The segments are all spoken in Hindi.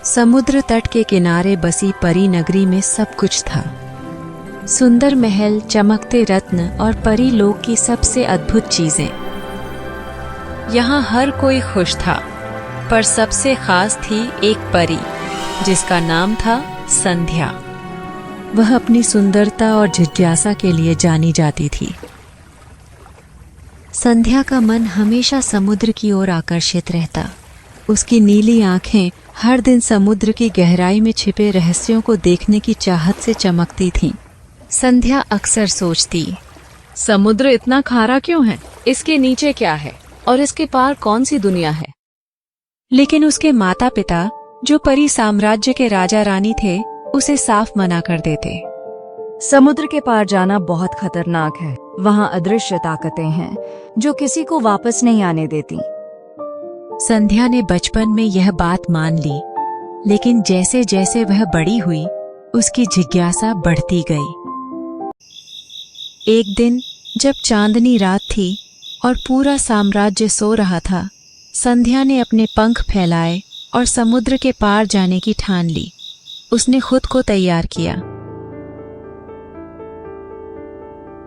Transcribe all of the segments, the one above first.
समुद्र तट के किनारे बसी परी नगरी में सब कुछ था। सुंदर महल, चमकते रत्न और परी लोक की सबसे अद्भुत चीजें। यहाँ हर कोई खुश था, पर सबसे खास थी एक परी जिसका नाम था संध्या। वह अपनी सुंदरता और जिज्ञासा के लिए जानी जाती थी। संध्या का मन हमेशा समुद्र की ओर आकर्षित रहता। उसकी नीली आंखें हर दिन समुद्र की गहराई में छिपे रहस्यों को देखने की चाहत से चमकती थीं। संध्या अक्सर सोचती, समुद्र इतना खारा क्यों है? इसके नीचे क्या है और इसके पार कौन सी दुनिया है? लेकिन उसके माता पिता, जो परी साम्राज्य के राजा रानी थे, उसे साफ मना कर देते। समुद्र के पार जाना बहुत खतरनाक है। वहाँ अदृश्य ताकतें हैं जो किसी को वापस नहीं आने देती। संध्या ने बचपन में यह बात मान ली, लेकिन जैसे जैसे वह बड़ी हुई, उसकी जिज्ञासा बढ़ती गई। एक दिन जब चांदनी रात थी और पूरा साम्राज्य सो रहा था, संध्या ने अपने पंख फैलाए और समुद्र के पार जाने की ठान ली। उसने खुद को तैयार किया।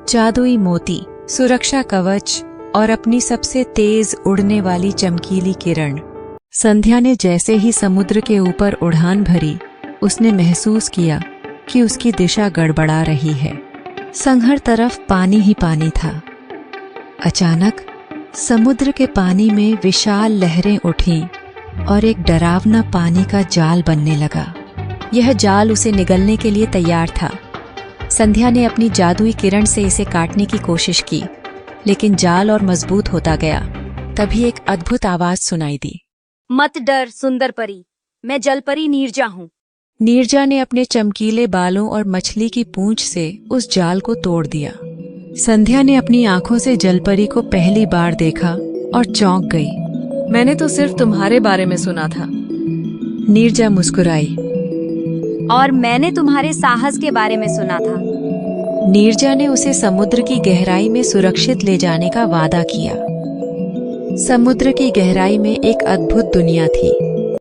जादुई मोती, सुरक्षा कवच और अपनी सबसे तेज उड़ने वाली चमकीली किरण। संध्या ने जैसे ही समुद्र के ऊपर उड़ान भरी, उसने महसूस किया कि उसकी दिशा गड़बड़ा रही है। संग हर तरफ पानी ही पानी था। अचानक समुद्र के पानी में विशाल लहरें उठीं और एक डरावना पानी का जाल बनने लगा। यह जाल उसे निगलने के लिए तैयार था। संध्या ने अपनी जादुई किरण से इसे काटने की कोशिश की, लेकिन जाल और मजबूत होता गया। तभी एक अद्भुत आवाज सुनाई दी। मत डर सुंदर परी, मैं जलपरी नीरजा हूँ। नीरजा ने अपने चमकीले बालों और मछली की पूंछ से उस जाल को तोड़ दिया। संध्या ने अपनी आंखों से जलपरी को पहली बार देखा और चौंक गई। मैंने तो सिर्फ तुम्हारे बारे में सुना था। नीरजा मुस्कुराई। और मैंने तुम्हारे साहस के बारे में सुना था। नीरजा ने उसे समुद्र की गहराई में सुरक्षित ले जाने का वादा किया। समुद्र की गहराई में एक अद्भुत दुनिया थी।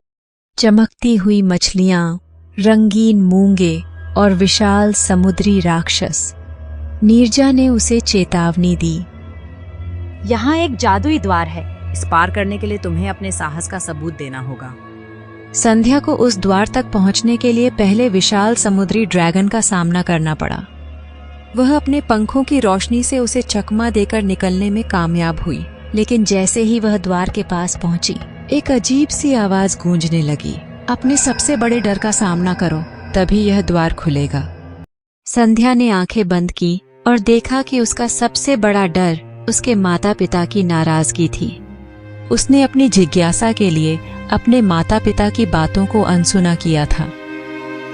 चमकती हुई मछलियां, रंगीन मूंगे और विशाल समुद्री राक्षस। नीरजा ने उसे चेतावनी दी। यहाँ एक जादुई द्वार है। इस पार करने के लिए तुम्हें अपने साहस का सबूत देना होगा। संध्या को उस द्वार तक पहुंचने के लिए पहले विशाल समुद्री ड्रैगन का सामना करना पड़ा। वह अपने पंखों की रोशनी से उसे चकमा देकर निकलने में कामयाब हुई, लेकिन जैसे ही वह द्वार के पास पहुंची, एक अजीब सी आवाज गूंजने लगी। अपने सबसे बड़े डर का सामना करो, तभी यह द्वार खुलेगा। संध्या ने आंखें बंद की और देखा कि उसका सबसे बड़ा डर उसके माता पिता की नाराजगी थी। उसने अपनी जिज्ञासा के लिए अपने माता पिता की बातों को अनसुना किया था।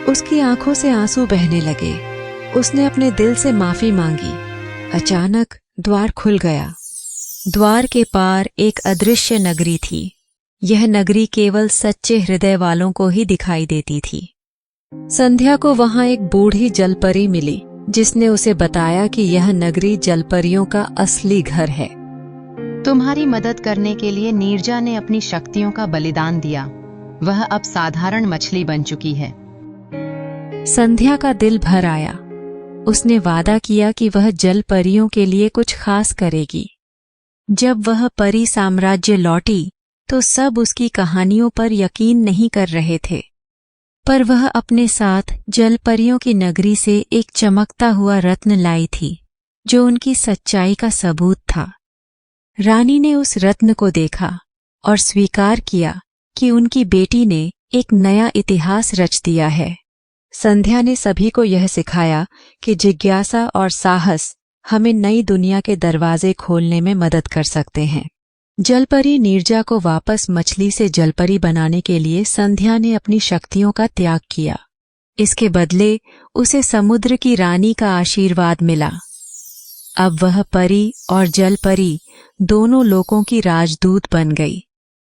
उसकी आंखों से आंसू बहने लगे। उसने अपने दिल से माफी मांगी। अचानक द्वार खुल गया। द्वार के पार एक अदृश्य नगरी थी। यह नगरी केवल सच्चे हृदय वालों को ही दिखाई देती थी। संध्या को वहां एक बूढ़ी जलपरी मिली, जिसने उसे बताया कि यह नगरी जलपरियों का असली घर है। तुम्हारी मदद करने के लिए नीरजा ने अपनी शक्तियों का बलिदान दिया। वह अब साधारण मछली बन चुकी है। संध्या का दिल भर आया। उसने वादा किया कि वह जल परियों के लिए कुछ खास करेगी। जब वह परी साम्राज्य लौटी तो सब उसकी कहानियों पर यकीन नहीं कर रहे थे, पर वह अपने साथ जल परियों की नगरी से एक चमकता हुआ रत्न लाई थी, जो उनकी सच्चाई का सबूत था। रानी ने उस रत्न को देखा और स्वीकार किया कि उनकी बेटी ने एक नया इतिहास रच दिया है। संध्या ने सभी को यह सिखाया कि जिज्ञासा और साहस हमें नई दुनिया के दरवाजे खोलने में मदद कर सकते हैं। जलपरी नीरजा को वापस मछली से जलपरी बनाने के लिए संध्या ने अपनी शक्तियों का त्याग किया। इसके बदले उसे समुद्र की रानी का आशीर्वाद मिला। अब वह परी और जलपरी दोनों लोकों की राजदूत बन गई।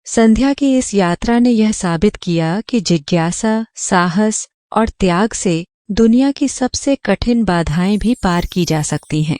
संध्या की इस यात्रा ने यह साबित किया कि जिज्ञासा, साहस और त्याग से दुनिया की सबसे कठिन बाधाएं भी पार की जा सकती हैं।